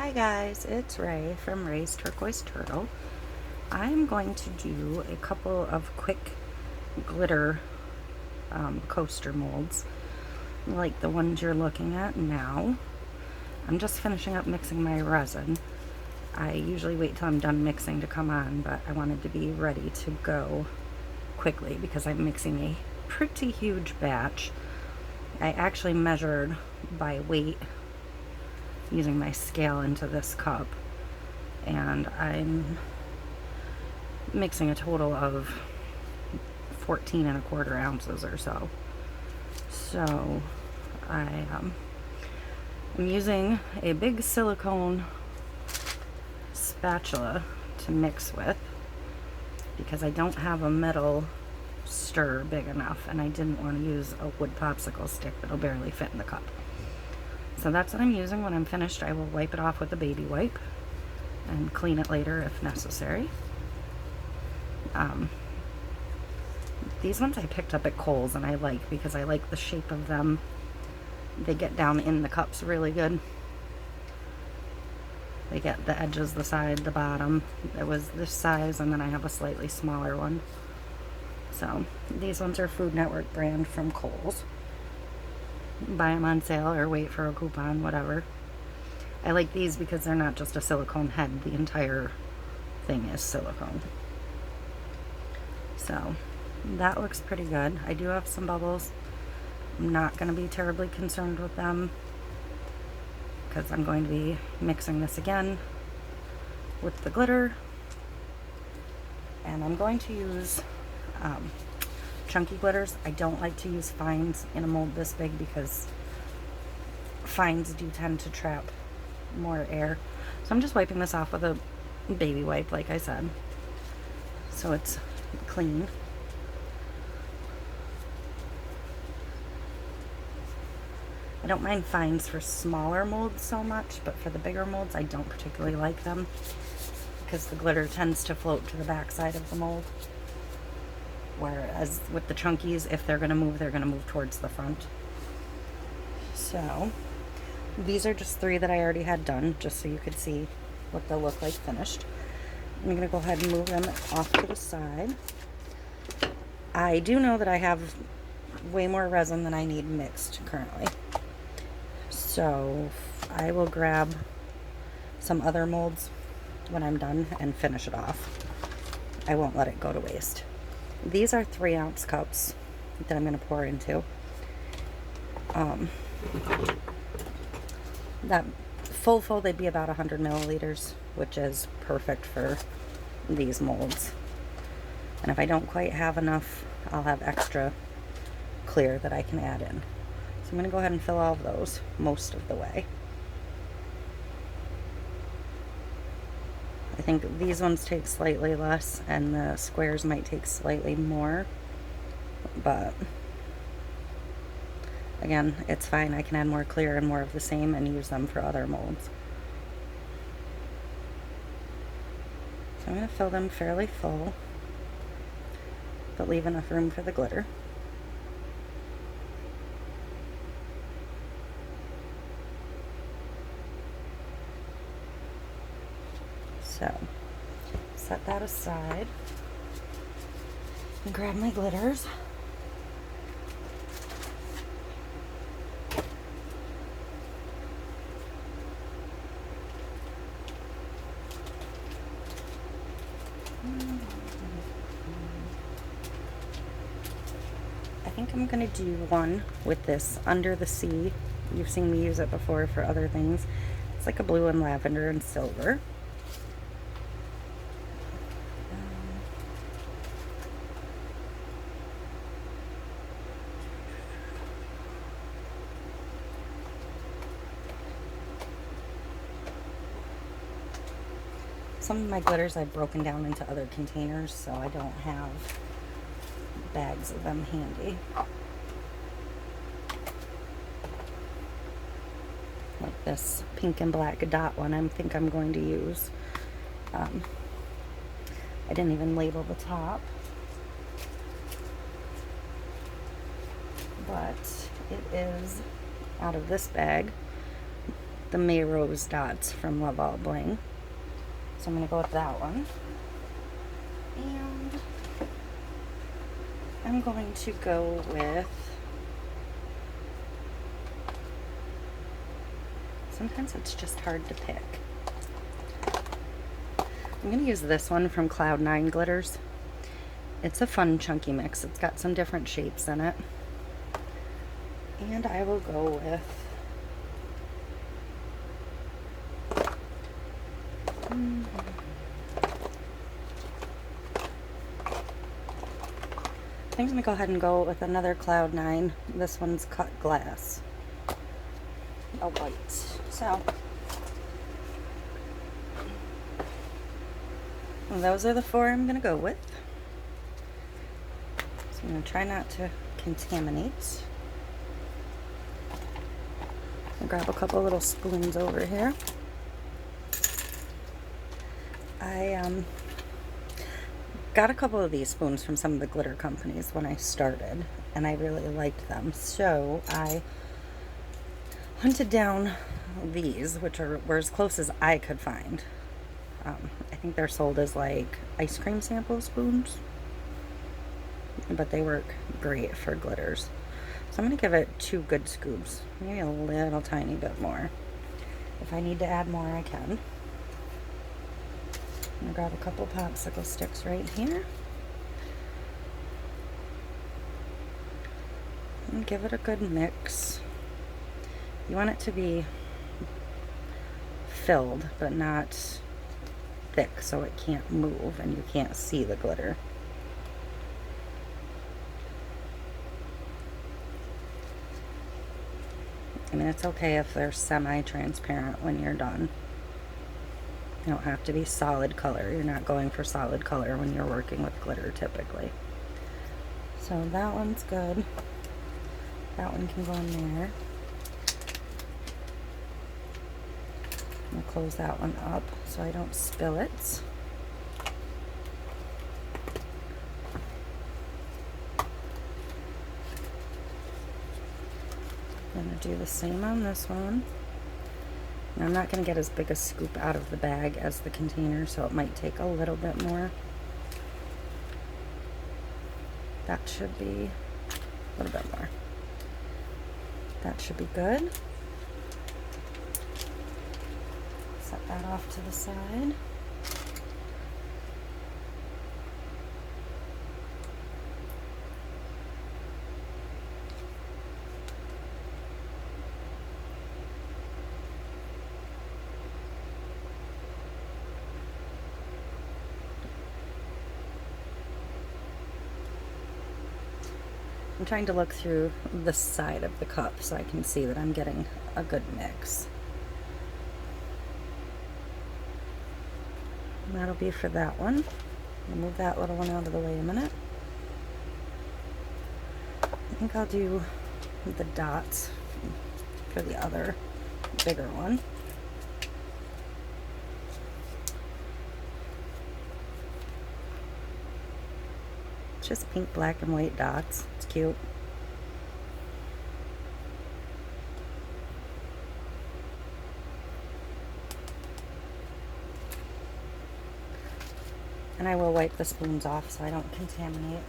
Hi guys, it's Ray from Ray's Turquoise Turtle. I'm going to do a couple of quick glitter coaster molds like the ones you're looking at now. I'm just finishing up mixing my resin. I usually wait till I'm done mixing to come on, but I wanted to be ready to go quickly because I'm mixing a pretty huge batch. I actually measured by weight using my scale into this cup, and I'm mixing a total of 14 1/4 ounces or so. So I'm using a big silicone spatula to mix with because I don't have a metal stir big enough, and I didn't want to use a wood popsicle stick that'll barely fit in the cup. So that's what I'm using. When I'm finished, I will wipe it off with a baby wipe and clean it later if necessary. These ones I picked up at Kohl's and I like because I like the shape of them. They get down in the cups really good. They get the edges, the side, the bottom. It was this size, and then I have a slightly smaller one. So these ones are Food Network brand from Kohl's. Buy them on sale or wait for a coupon, whatever. I like these because they're not just a silicone head, the entire thing is silicone. So that looks pretty good. I do have some bubbles. I'm not going to be terribly concerned with them because I'm going to be mixing this again with the glitter, and I'm going to use chunky glitters. I don't like to use fines in a mold this big because fines do tend to trap more air. So I'm just wiping this off with a baby wipe, like I said, so it's clean. I don't mind fines for smaller molds so much, but for the bigger molds I don't particularly like them because the glitter tends to float to the back side of the mold. Whereas with the chunkies, if they're going to move, they're going to move towards the front. So these are just 3 that I already had done, just so you could see what they'll look like finished. I'm going to go ahead and move them off to the side. I do know that I have way more resin than I need mixed currently. So I will grab some other molds when I'm done and finish it off. I won't let it go to waste. These are 3-ounce cups that I'm going to pour into. That full they'd be about 100 milliliters, which is perfect for these molds. And if I don't quite have enough, I'll have extra clear that I can add in. So I'm going to go ahead and fill all of those most of the way. I think these ones take slightly less, and the squares might take slightly more, but again, it's fine. I can add more clear and more of the same and use them for other molds. So I'm going to fill them fairly full, but leave enough room for the glitter. So set that aside and grab my glitters. I think I'm going to do one with this Under the Sea. You've seen me use it before for other things. It's like a blue and lavender and silver. Some of my glitters I've broken down into other containers, so I don't have bags of them handy. Like this pink and black dot one I think I'm going to use. I didn't even label the top, but it is out of this bag. the May Rose dots from Love All Bling. So I'm going to go with that one. And I'm going to go with, sometimes it's just hard to pick. I'm going to use this one from Cloud 9 Glitters. It's a fun chunky mix. It's got some different shapes in it. And I will go with I think I'm going to go ahead and go with another Cloud 9. This one's cut glass. A white. So, those are the 4 I'm going to go with. So I'm going to try not to contaminate. I'll grab a couple little spoons over here. I got a couple of these spoons from some of the glitter companies when I started, and I really liked them. So I hunted down these, which were as close as I could find. I think they're sold as like ice cream sample spoons, but they work great for glitters. So I'm going to give it 2 good scoops, maybe a little tiny bit more. If I need to add more, I can. I'm going to grab a couple popsicle sticks right here. And give it a good mix. You want it to be filled, but not thick, so it can't move and you can't see the glitter. I mean, it's okay if they're semi-transparent when you're done. You don't have to be solid color. You're not going for solid color when you're working with glitter typically. So that one's good. That one can go in there. I'm going to close that one up so I don't spill it. I'm going to do the same on this one. Now, I'm not going to get as big a scoop out of the bag as the container, so it might take a little bit more. That should be a little bit more. That should be good. Set that off to the side. I'm trying to look through the side of the cup so I can see that I'm getting a good mix. And that'll be for that one. I'll move that little one out of the way a minute. I think I'll do the dots for the other bigger one. Just pink, black, and white dots. It's cute. And I will wipe the spoons off so I don't contaminate,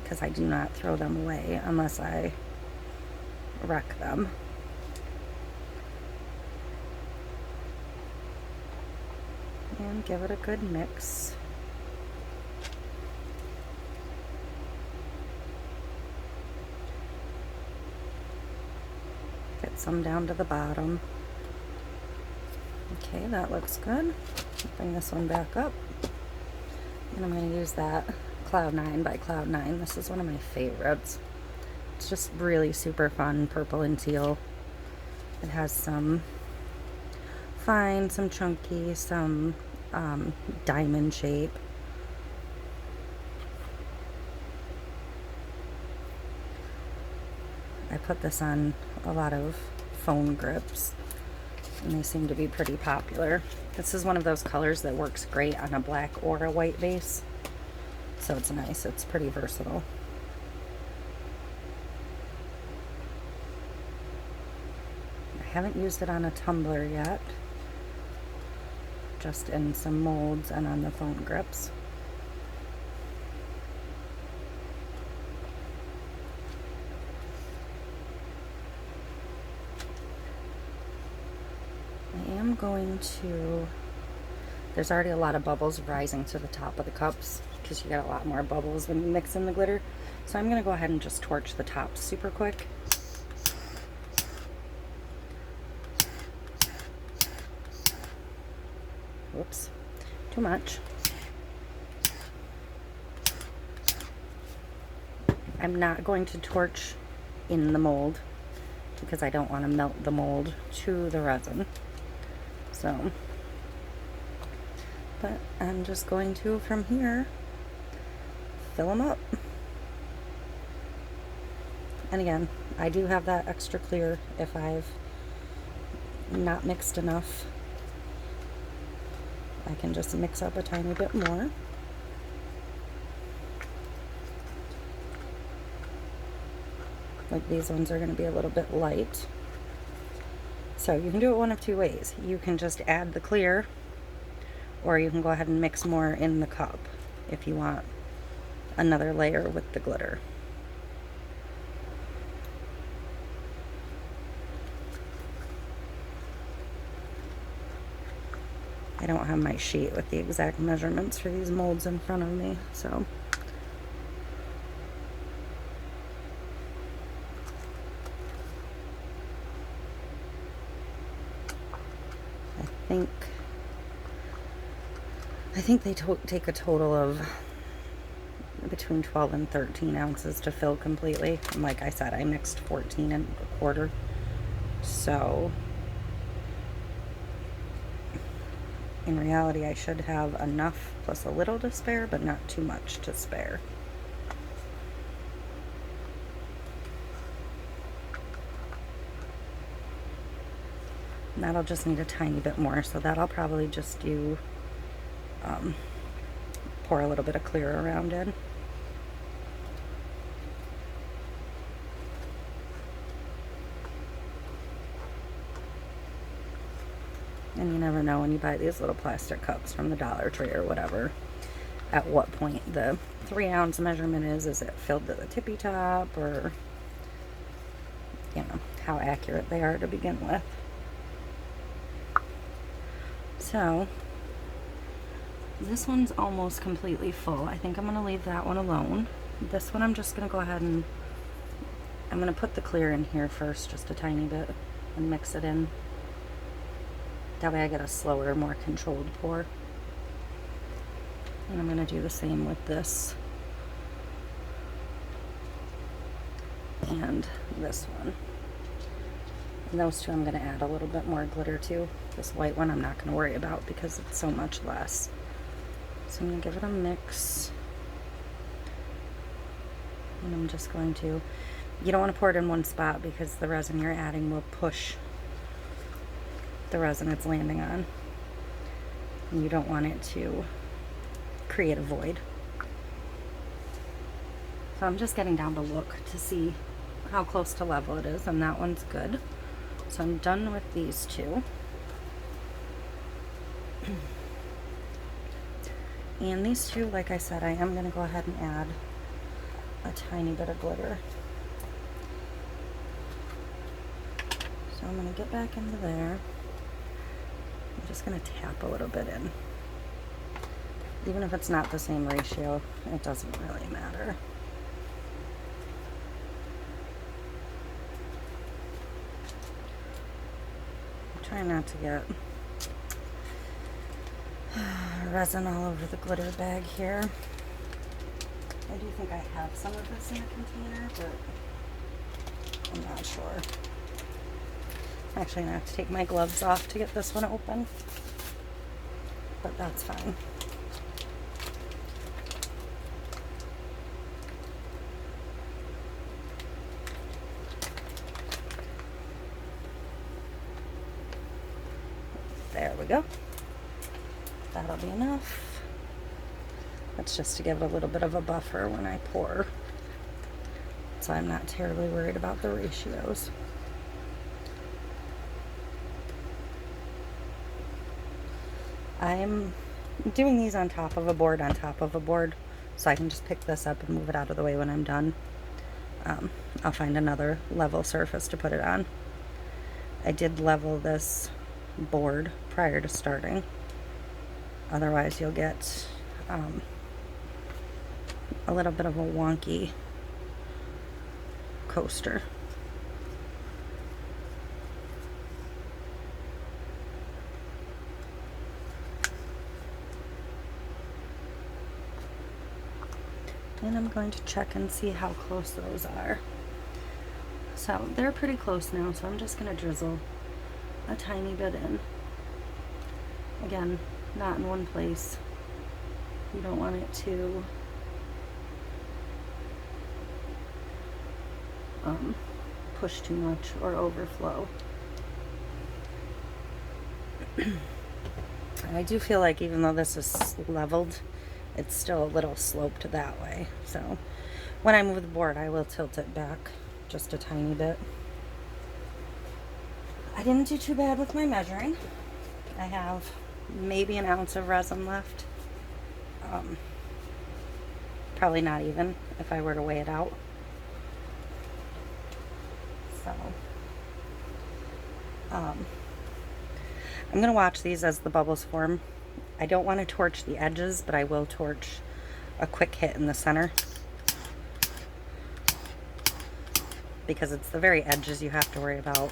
because I do not throw them away unless I wreck them. And give it a good mix. Get some down to the bottom. Okay, that looks good. Bring this one back up. And I'm going to use that Cloud 9 by Cloud 9. This is one of my favorites. It's just really super fun, purple and teal. It has some fine, some chunky, some diamond shape. I put this on a lot of phone grips, and they seem to be pretty popular. This is one of those colors that works great on a black or a white base, so it's nice. It's pretty versatile. haven't used it on a tumbler yet, just in some molds and on the phone grips. I am going to, there's already a lot of bubbles rising to the top of the cups because you get a lot more bubbles when you mix in the glitter. So I'm going to go ahead and just torch the tops super quick. Whoops, too much. I'm not going to torch in the mold because I don't want to melt the mold to the resin. So, but I'm just going to, from here, fill them up. And again, I do have that extra clear if I've not mixed enough. I can just mix up a tiny bit more. Like these ones are going to be a little bit light. So you can do it one of two ways. You can just add the clear, or you can go ahead and mix more in the cup if you want another layer with the glitter. I don't have my sheet with the exact measurements for these molds in front of me, so. I think they take a total of between 12 and 13 ounces to fill completely. And like I said, I mixed 14 and a quarter. So in reality, I should have enough plus a little to spare, but not too much to spare. And that'll just need a tiny bit more, so that I'll probably just do pour a little bit of clear around in. And you never know when you buy these little plastic cups from the Dollar Tree or whatever, at what point the 3-ounce measurement is. Is it filled to the tippy top, or, you know, how accurate they are to begin with. So this one's almost completely full. I think I'm going to leave that one alone. This one I'm just going to go ahead and I'm going to put the clear in here first, just a tiny bit, and mix it in. That way I get a slower, more controlled pour. And I'm going to do the same with this and this one. And those two I'm going to add a little bit more glitter to. This white one I'm not going to worry about because it's so much less. So I'm going to give it a mix. And I'm just going to, you don't want to pour it in one spot because the resin you're adding will push the resin it's landing on. And you don't want it to create a void. So I'm just getting down to look to see how close to level it is, and that one's good. So I'm done with these two. And these two, like I said, I am going to go ahead and add a tiny bit of glitter. So I'm going to get back into there. I'm just going to tap a little bit in. Even if it's not the same ratio, it doesn't really matter. I'm trying not to get resin all over the glitter bag here. I do think I have some of this in a container, but I'm not sure. I'm actually gonna have to take my gloves off to get this one open, but that's fine. There we go. That'll be enough. That's just to give it a little bit of a buffer when I pour, so I'm not terribly worried about the ratios. I'm doing these on top of a board so I can just pick this up and move it out of the way when I'm done. I'll find another level surface to put it on. I did level this board prior to starting. Otherwise you'll get a little bit of a wonky coaster. And I'm going to check and see how close those are. So they're pretty close now, so I'm just going to drizzle a tiny bit in. Again, not in one place. You don't want it to push too much or overflow. And I do feel like even though this is leveled, it's still a little sloped that way. So when I move the board, I will tilt it back just a tiny bit. I didn't do too bad with my measuring. I have maybe an ounce of resin left. Probably not even if I were to weigh it out. So I'm gonna watch these as the bubbles form. I don't want to torch the edges, but I will torch a quick hit in the center, because it's the very edges you have to worry about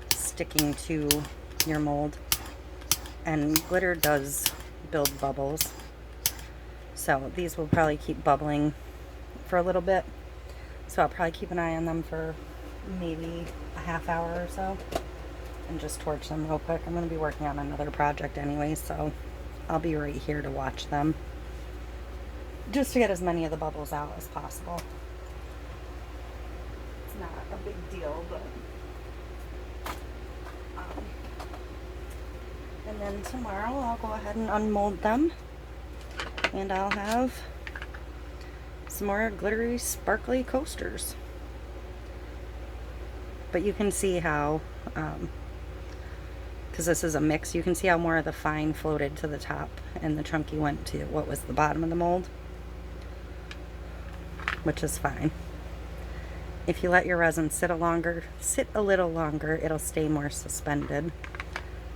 sticking to your mold, and glitter does build bubbles, so these will probably keep bubbling for a little bit, so I'll probably keep an eye on them for maybe a half hour or so and just torch them real quick. I'm going to be working on another project anyway, so I'll be right here to watch them just to get as many of the bubbles out as possible. It's not a big deal, but and then tomorrow I'll go ahead and unmold them, and I'll have some more glittery sparkly coasters. But you can see how because this is a mix, you can see how more of the fine floated to the top and the chunky went to what was the bottom of the mold, which is fine. If you let your resin sit a little longer, it'll stay more suspended.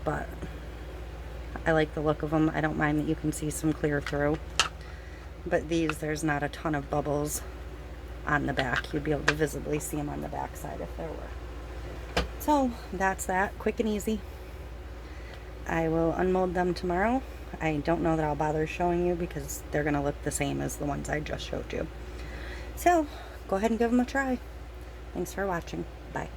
But I like the look of them. I don't mind that you can see some clear through. But these, there's not a ton of bubbles on the back. You'd be able to visibly see them on the back side if there were. So that's that, quick and easy. I will unmold them tomorrow. I don't know that I'll bother showing you because they're going to look the same as the ones I just showed you. So go ahead and give them a try. Thanks for watching. Bye.